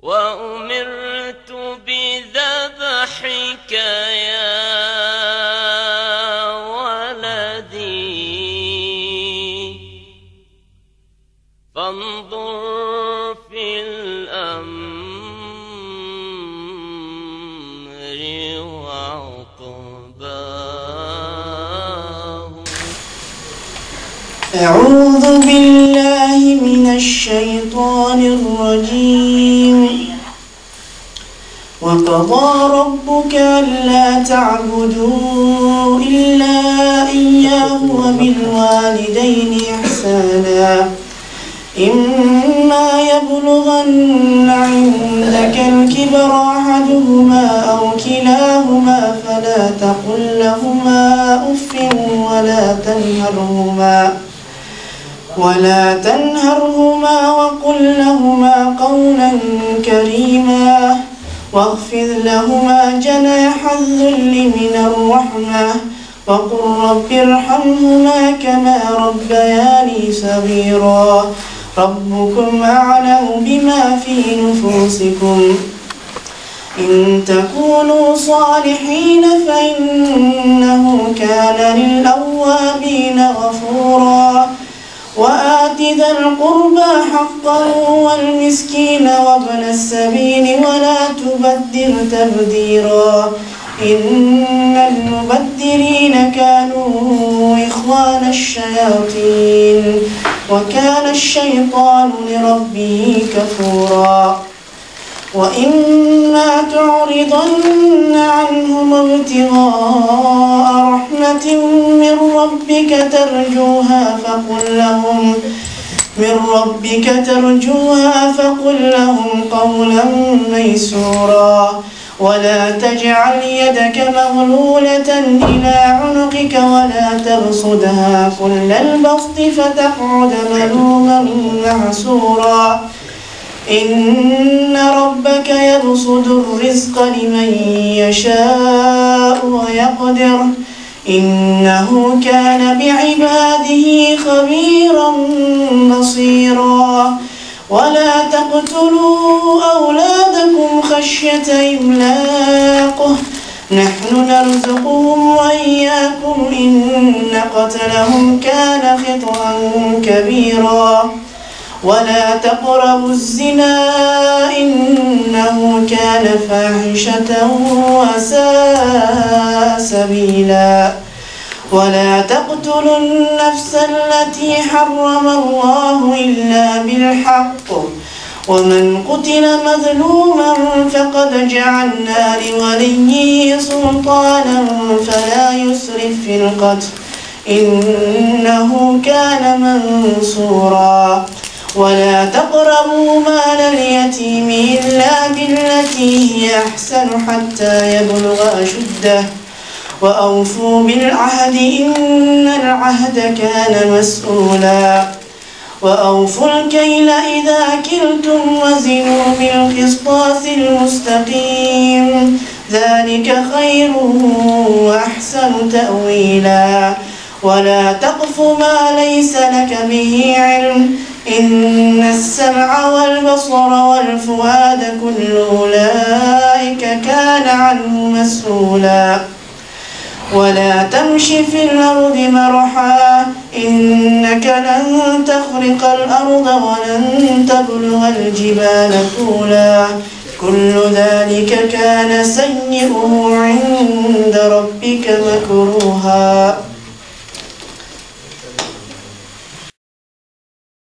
وأمرت بذبحك يا ولدي فانظر في الأمر وعقباه. أعوذ بالله من الشيطان الرجيم. وقضى ربك ألا تعبدوا إلا إياه وبالوالدين إحسانا إما يبلغن عندك الكبر أحدهما أو كلاهما فلا تقل لهما أف ولا تنهرهما وقل لهما قولا كريما واخفض لهما جناح الذل من الرحمة وقل رب ارحمهما كما ربياني صغيرا. ربكم أعلم بما في نفوسكم إن تكونوا صالحين فإنه كان للأوابين غفورا. وآت ذا القربى حقه والمسكين وابن السبيل ولا تبذر تبذيرا إن المبذرين كانوا إخوان الشياطين وكان الشيطان لربه كفورا. وإما تعرضن عنهم ابتغاء رحمة من ربك فقل لهم قولا ميسورا. ولا تجعل يدك مغلولة إلى عنقك ولا تبسطها كل البسط فتقعد ملوما محسورا. إن ربك يبسط الرزق لمن يشاء ويقدر إنه كان بعباده خبيرا بصيرا. ولا تقتلوا أولادكم خشية إملاق نحن نرزقهم وإياكم إن قتلهم كان خطأ كبيرا. ولا تقربوا الزنا إنه كان فاحشة وساء سبيلا. ولا تقتلوا النفس التي حرم الله إلا بالحق ومن قتل مظلوما فقد جعلنا لوليه سلطانا فلا يسرف في القتل إنه كان منصورا. ولا تقربوا مال اليتيم إلا بالتي هي أحسن حتى يبلغ أشده وأوفوا بالعهد إن العهد كان مسؤولا. وأوفوا الكيل إذا كلتم وزنوا بالقسطاس المستقيم ذلك خير وأحسن تأويلا. ولا تقف ما ليس لك به علم إن السمع والبصر والفؤاد كل أولئك كان عنه مسؤولا. ولا تمش في الأرض مرحا إنك لن تخرق الأرض ولن تبلغ الجبال طولا كل ذلك كان سيئه عند ربك مكروها.